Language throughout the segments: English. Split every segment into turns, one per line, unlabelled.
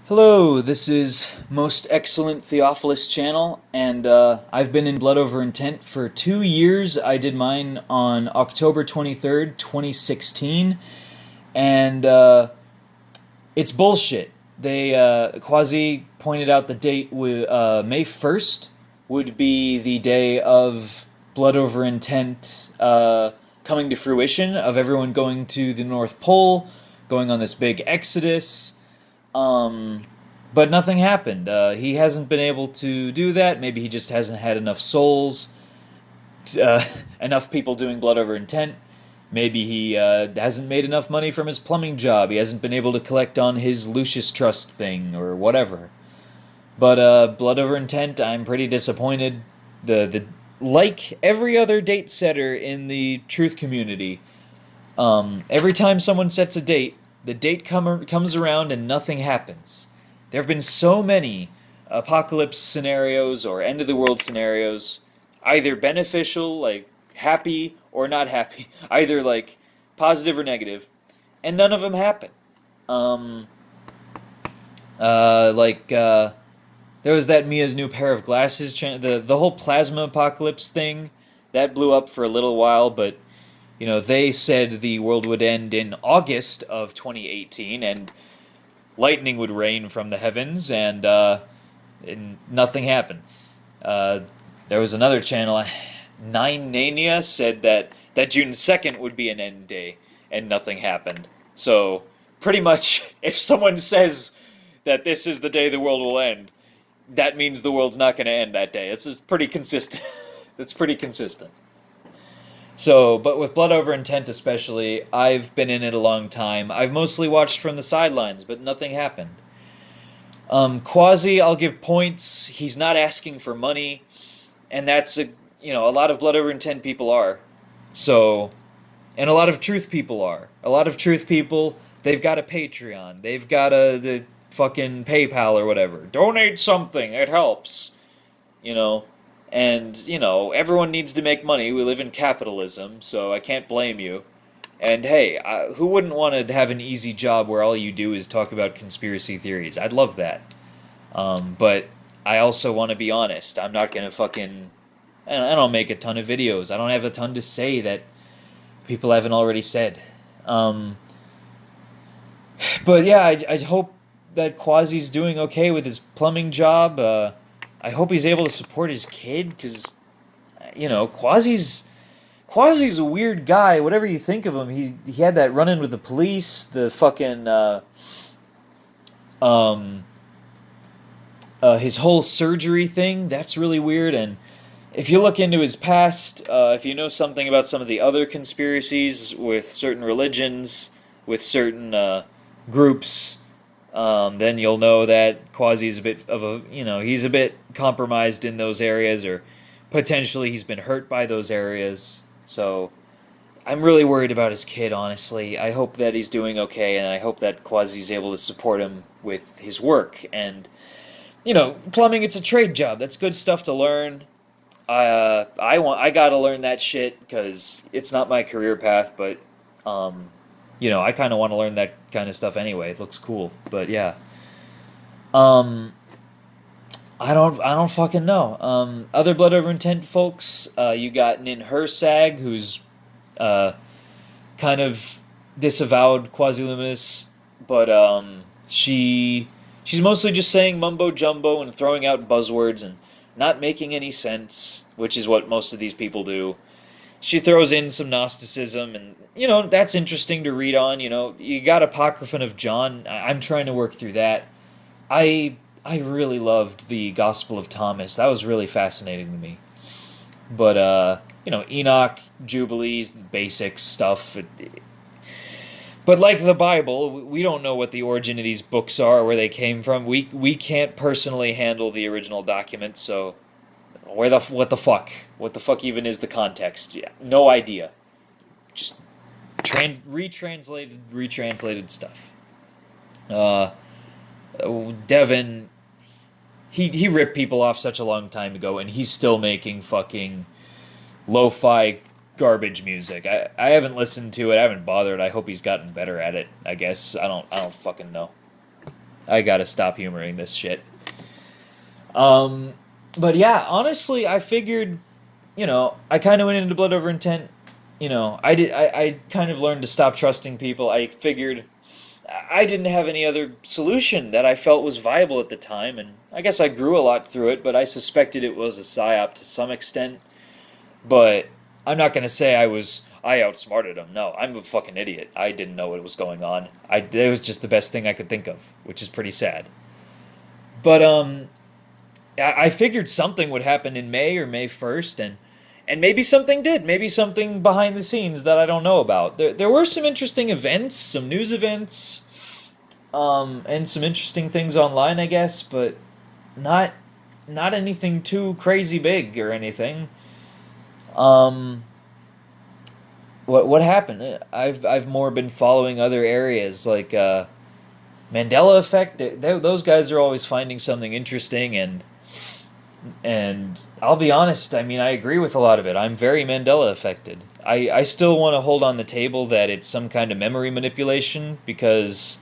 Hello, this is Most Excellent Theophilus channel, and I've been in Blood Over Intent for 2 years. I did mine on October 23rd, 2016, and it's bullshit. Quasi pointed out the date, May 1st would be the day of Blood Over Intent coming to fruition, of everyone going to the North Pole, going on this big exodus. Um, but nothing happened. He hasn't been able to do that. Maybe he just hasn't had enough souls, enough people doing Blood Over Intent. Maybe he hasn't made enough money from his plumbing job. He hasn't been able to collect on his Lucius Trust thing or whatever. But Blood Over Intent, I'm pretty disappointed. The like every other date setter in the truth community, every time someone sets a date, the date comes around and nothing happens. There have been so many apocalypse scenarios or end of the world scenarios, either beneficial, like happy, or not happy, either like positive or negative, and none of them happen. Um, there was that Mia's new pair of glasses, the whole plasma apocalypse thing, that blew up for a little while, but they said the world would end in August of 2018, and lightning would rain from the heavens, and nothing happened. Uh, there was another channel, Nine Nania, said that June 2nd would be an end day, and nothing happened. So, pretty much, if someone says that this is the day the world will end, that means the world's not going to end that day. It's pretty consistent. It's pretty consistent. So, but with Blood Over Intent especially, I've been in it a long time. I've mostly watched from the sidelines, but nothing happened. Quasi, I'll give points. He's not asking for money, and that's a lot of Blood Over Intent people are. So, and a lot of truth people are. A lot of truth people, they've got a Patreon. They've got the fucking PayPal or whatever. Donate something, it helps. You know, everyone needs to make money. We live in capitalism, so I can't blame you. And hey, who wouldn't want to have an easy job where all you do is talk about conspiracy theories? I'd love that. But I also want to be honest. I'm not gonna fucking. I don't make a ton of videos. I don't have a ton to say that people haven't already said. Um, but yeah, I hope that Quasi's doing okay with his plumbing job. I hope he's able to support his kid, because Quasi's a weird guy. Whatever you think of him, he had that run in with the police, the fucking um his whole surgery thing. That's really weird. And if you look into his past, if you know something about some of the other conspiracies with certain religions, with certain groups, then you'll know that Quasi's a bit of he's a bit compromised in those areas, or potentially he's been hurt by those areas. So I'm really worried about his kid, honestly. I hope that he's doing okay, and I hope that Quasi's able to support him with his work. And, plumbing, it's a trade job. That's good stuff to learn. I gotta learn that shit, because it's not my career path, but I kind of want to learn that kind of stuff anyway. It looks cool, but yeah. Um, I don't fucking know. Other Blood Over Intent folks, you got Nin Hersag, who's uh kind of disavowed Quasi-Luminous, but she's mostly just saying mumbo jumbo and throwing out buzzwords and not making any sense, which is what most of these people do. She throws in some Gnosticism, and that's interesting to read on. You got Apocryphon of John. I'm trying to work through that. I really loved the Gospel of Thomas. That was really fascinating to me. But Enoch, Jubilees, the basic stuff. But like the Bible, we don't know what the origin of these books are, or where they came from. We can't personally handle the original document, so what the fuck? What the fuck even is the context? Yeah, no idea. Just retranslated stuff. Uh, Devin, he ripped people off such a long time ago, and he's still making fucking lo-fi garbage music. I haven't listened to it. I haven't bothered. I hope he's gotten better at it. I guess I don't fucking know. I gotta stop humoring this shit. Um, but yeah, honestly, I figured, I kind of went into Blood Over Intent. I kind of learned to stop trusting people. I figured I didn't have any other solution that I felt was viable at the time, and I guess I grew a lot through it, but I suspected it was a psyop to some extent. But I'm not gonna say I outsmarted him. No, I'm a fucking idiot. I didn't know what was going on. It was just the best thing I could think of, which is pretty sad. But I figured something would happen in May or May 1st, and maybe something did. Maybe something behind the scenes that I don't know about. There were some interesting events, some news events, and some interesting things online, I guess, but not not anything too crazy big or anything. Um, what happened? I've more been following other areas like Mandela effect. Those guys are always finding something interesting, and I'll be honest, I mean, I agree with a lot of it. I'm very Mandela affected. I still want to hold on the table that it's some kind of memory manipulation because,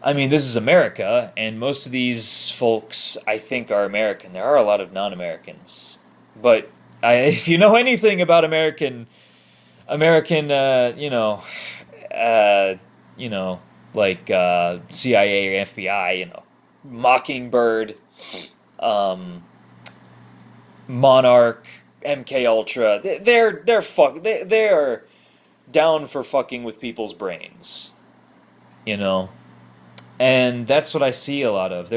I mean, this is America, and most of these folks, I think, are American. There are a lot of non Americans. But if you know anything about American, uh, you know, like CIA or FBI, Mockingbird, um, Monarch, MK Ultra. They're down for fucking with people's brains, you know, and that's what I see a lot of.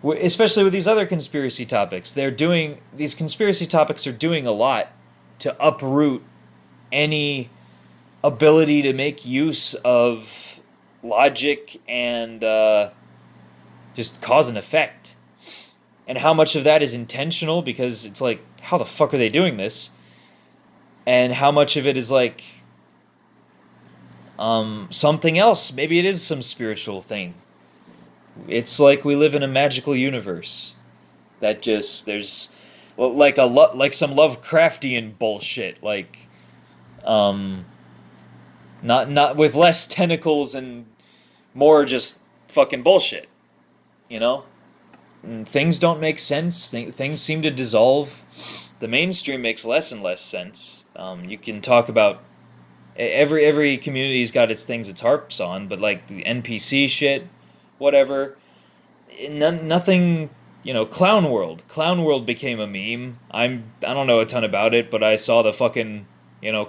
Especially with these other conspiracy topics, these conspiracy topics are doing a lot to uproot any ability to make use of logic and just cause and effect. And how much of that is intentional because it's like, how the fuck are they doing this? And how much of it is like something else? Maybe it is some spiritual thing. It's like we live in a magical universe that just there's well, like some Lovecraftian bullshit, like um, not with less tentacles and more just fucking bullshit, you know. And things don't make sense. Things seem to dissolve. The mainstream makes less and less sense. You can talk about every community's got its things it's harps on, but like the NPC shit, whatever. Nothing. Clown World. Clown World became a meme. I don't know a ton about it, but I saw the fucking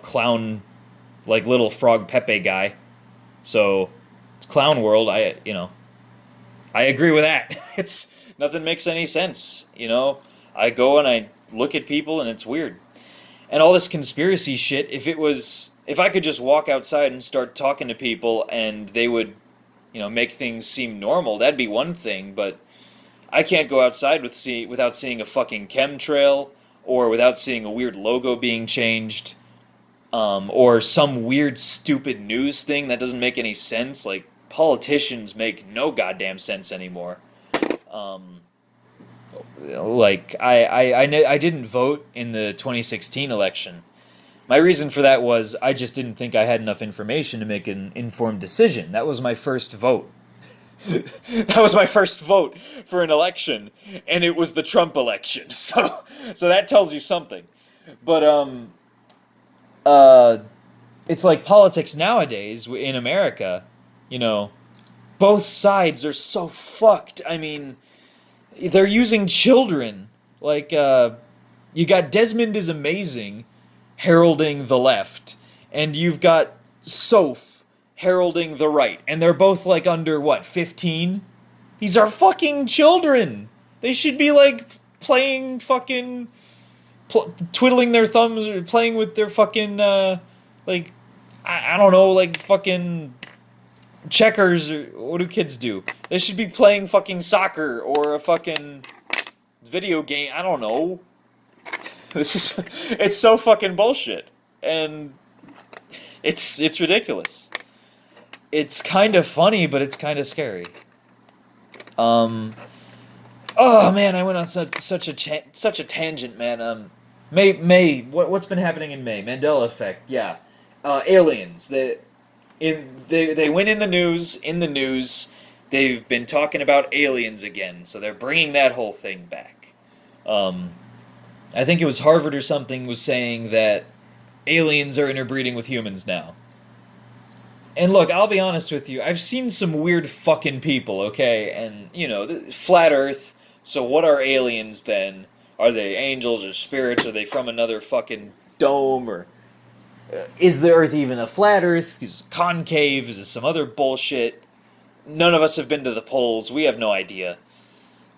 clown like little frog Pepe guy. So it's Clown World. I agree with that. It's nothing makes any sense. I go and I look at people and it's weird. And all this conspiracy shit, if I could just walk outside and start talking to people and they would, make things seem normal, that'd be one thing, but I can't go outside without seeing a fucking chemtrail or without seeing a weird logo being changed, or some weird stupid news thing that doesn't make any sense. Like politicians make no goddamn sense anymore. Um, like I didn't vote in the 2016 election. My reason for that was I just didn't think I had enough information to make an informed decision. That was my first vote. That was my first vote for an election, and it was the Trump election. So that tells you something. But uh, it's like politics nowadays in America. You know, both sides are so fucked. I mean, they're using children. Like, you got Desmond is Amazing heralding the left, and you've got Soph heralding the right, and they're both like under what, 15? These are fucking children. They should be like playing fucking twiddling their thumbs or playing with their fucking like I don't know, like fucking checkers, or what do kids do? They should be playing fucking soccer or a fucking video game. I don't know. It's so fucking bullshit, and it's ridiculous. It's kind of funny, but it's kind of scary. Um. Oh man, I went on such a tangent, man. May what's been happening in May? Mandela effect, yeah. Aliens. They went in the news they've been talking about aliens again, so they're bringing that whole thing back. Um, I think it was Harvard or something was saying that aliens are interbreeding with humans now. And look, I'll be honest with you. I've seen some weird fucking people, okay? And, flat Earth. So what are aliens then? Are they angels or spirits? Are they from another fucking dome? Or is the Earth even a flat Earth? Is it concave? Is it some other bullshit? None of us have been to the poles. We have no idea.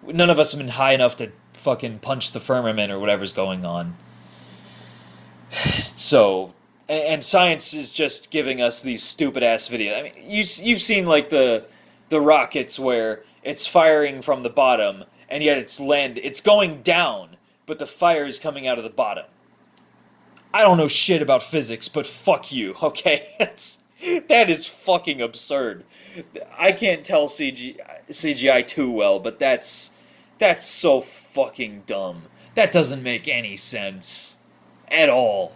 None of us have been high enough to fucking punch the firmament or whatever's going on. So, and science is just giving us these stupid ass videos. I mean, you've seen like the rockets where it's firing from the bottom and yet it's going down, but the fire is coming out of the bottom. I don't know shit about physics, but fuck you, okay? That is fucking absurd. I can't tell CGI too well, but that's so fucking dumb. That doesn't make any sense at all.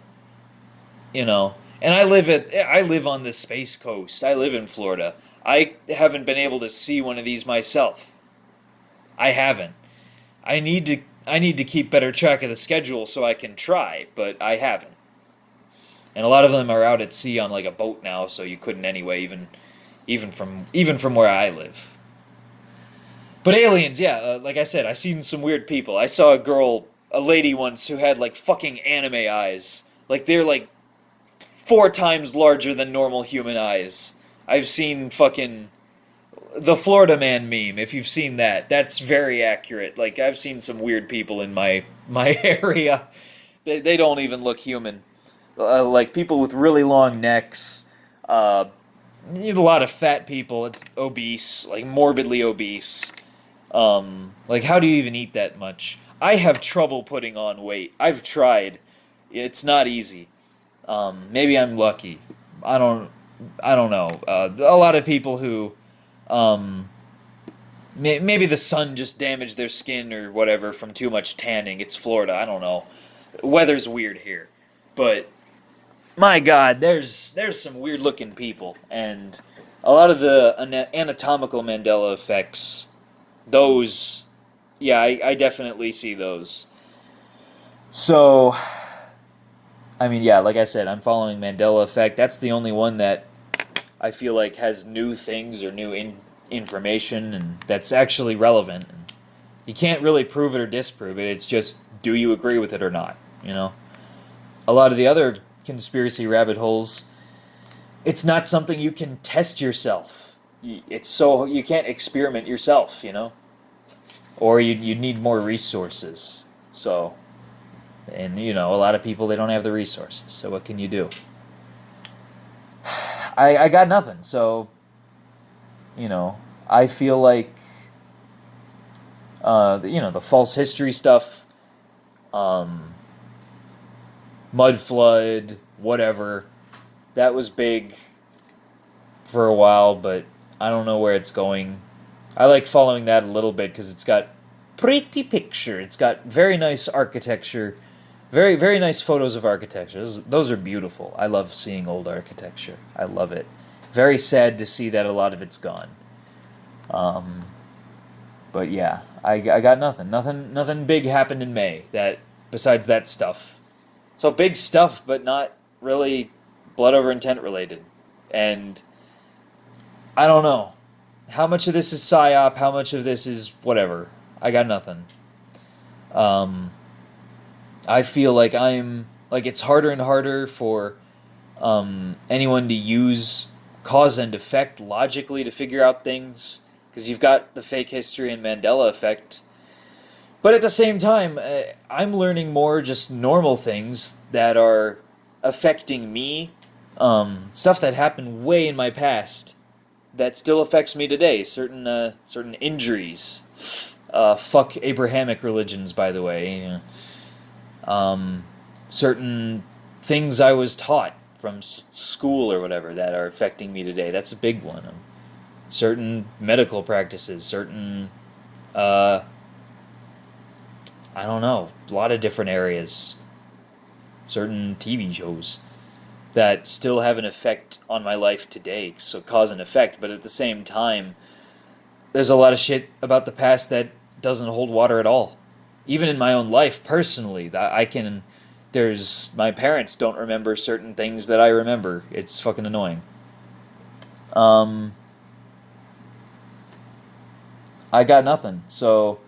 And I live on the Space Coast. I live in Florida. I haven't been able to see one of these myself. I haven't. I need to keep better track of the schedule so I can try, but I haven't. And a lot of them are out at sea on like a boat now, so you couldn't anyway, even from where I live. But aliens, yeah, like I said, I seen some weird people. I saw a lady once who had like fucking anime eyes. Like they're like 4 times larger than normal human eyes. I've seen fucking the Florida Man meme. If you've seen that, that's very accurate. Like I've seen some weird people in my area. They don't even look human. Like people with really long necks. A lot of fat people. It's obese, like morbidly obese. Like how do you even eat that much? I have trouble putting on weight. I've tried. It's not easy. Maybe I'm lucky. I don't. I don't know. A lot of people who, maybe the sun just damaged their skin or whatever from too much tanning. It's Florida. I don't know. Weather's weird here, but my God, there's some weird looking people, and a lot of the anatomical Mandela effects. Those, yeah, I definitely see those. So, I mean, yeah, like I said, I'm following Mandela Effect. That's the only one that I feel like has new things or new information, and that's actually relevant. And you can't really prove it or disprove it. It's just, do you agree with it or not? A lot of the other conspiracy rabbit holes, it's not something you can test yourself. You can't experiment yourself, or you need more resources. So. And, a lot of people, they don't have the resources. So what can you do? I got nothing. So, I feel like, the false history stuff, mud flood, whatever, that was big for a while, but I don't know where it's going. I like following that a little bit because it's got pretty picture. It's got very nice architecture. Very, very nice photos of architecture. Those are beautiful. I love seeing old architecture. I love it. Very sad to see that a lot of it's gone. But yeah, I got nothing. Nothing big happened in May besides that stuff. So big stuff, but not really blood over intent related. And I don't know. How much of this is psyop? How much of this is whatever? I got nothing. I feel like it's harder and harder for anyone to use cause and effect logically to figure out things, because you've got the fake history and Mandela effect. But at the same time, I'm learning more just normal things that are affecting me, stuff that happened way in my past that still affects me today. Certain injuries. Fuck Abrahamic religions, by the way. Certain things I was taught from school or whatever that are affecting me today. That's a big one. Certain medical practices, certain, I don't know, a lot of different areas. Certain TV shows that still have an effect on my life today. So cause and effect, but at the same time, there's a lot of shit about the past that doesn't hold water at all. Even in my own life, personally, that I can. There's my parents don't remember certain things that I remember. It's fucking annoying. Um, I got nothing. So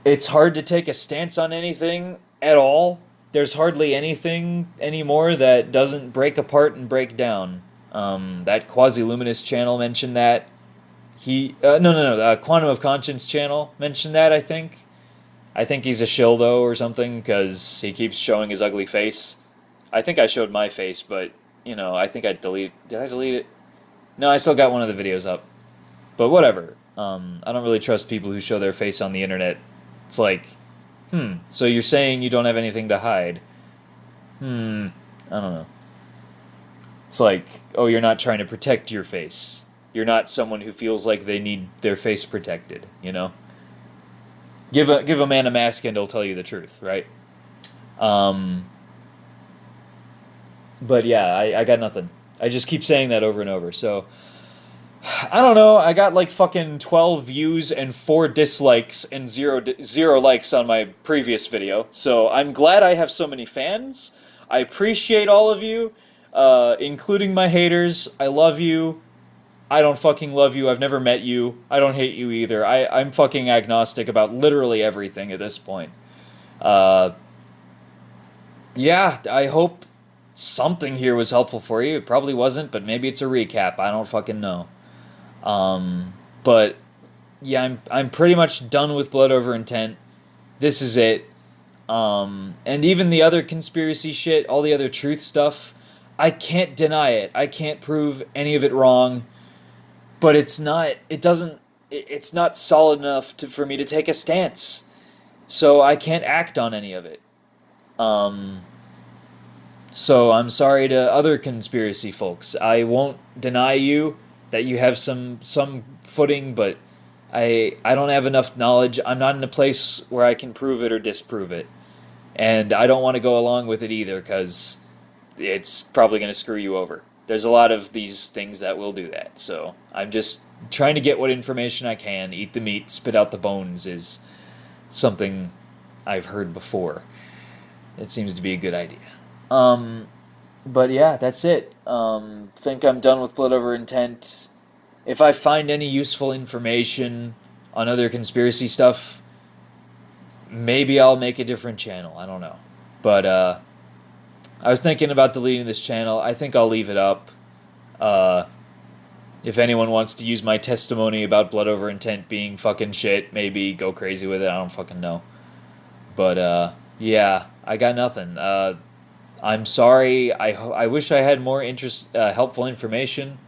it's hard to take a stance on anything at all. There's hardly anything anymore that doesn't break apart and break down. That quasi-luminous channel mentioned that. No, the Quantum of Conscience channel mentioned that, I think. I think he's a shill, though, or something, because he keeps showing his ugly face. I think I showed my face, but, I think I deleted. Did I delete it? No, I still got one of the videos up. But whatever. I don't really trust people who show their face on the internet. It's like, so you're saying you don't have anything to hide? I don't know. It's like, oh, you're not trying to protect your face. You're not someone who feels like they need their face protected, Give a man a mask and he'll tell you the truth, right? But yeah, I got nothing. I just keep saying that over and over. So I don't know. I got like fucking 12 views and 4 dislikes and zero likes on my previous video. So I'm glad I have so many fans. I appreciate all of you, including my haters. I love you. I don't fucking love you. I've never met you. I don't hate you either. I'm fucking agnostic about literally everything at this point. Uh, yeah, I hope something here was helpful for you. It probably wasn't, but maybe it's a recap. I don't fucking know. But yeah, I'm pretty much done with Blood Over Intent. This is it. And even the other conspiracy shit, all the other truth stuff, I can't deny it. I can't prove any of it wrong. But it's not. It's not solid enough for me to take a stance. So I can't act on any of it. So I'm sorry to other conspiracy folks. I won't deny you that you have some footing, but I don't have enough knowledge. I'm not in a place where I can prove it or disprove it. And I don't want to go along with it either because it's probably going to screw you over. There's a lot of these things that will do that. So I'm just trying to get what information I can. Eat the meat, spit out the bones is something I've heard before. It seems to be a good idea. But yeah, that's it. Think I'm done with Blood Over Intent. If I find any useful information on other conspiracy stuff, maybe I'll make a different channel. I don't know. But I was thinking about deleting this channel. I think I'll leave it up. If anyone wants to use my testimony about Blood Over Intent being fucking shit, maybe go crazy with it. I don't fucking know. But yeah, I got nothing. I'm sorry. I wish I had more helpful information.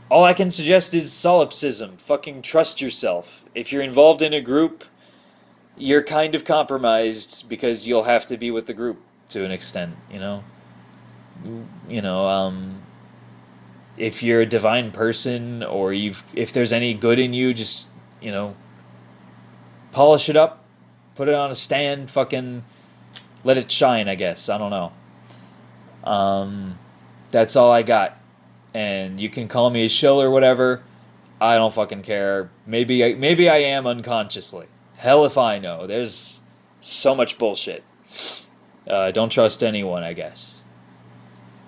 All I can suggest is solipsism. Fucking trust yourself. If you're involved in a group, you're kind of compromised because you'll have to be with the group to an extent, if you're a divine person or if there's any good in you, just, polish it up, put it on a stand, fucking let it shine, I guess. I don't know. That's all I got. And you can call me a shill or whatever. I don't fucking care. Maybe I am unconsciously. Hell if I know. There's so much bullshit. Don't trust anyone, I guess.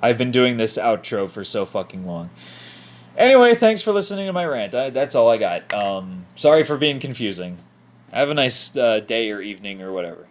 I've been doing this outro for so fucking long. Anyway, thanks for listening to my rant. That's all I got. Sorry for being confusing. Have a nice day or evening or whatever.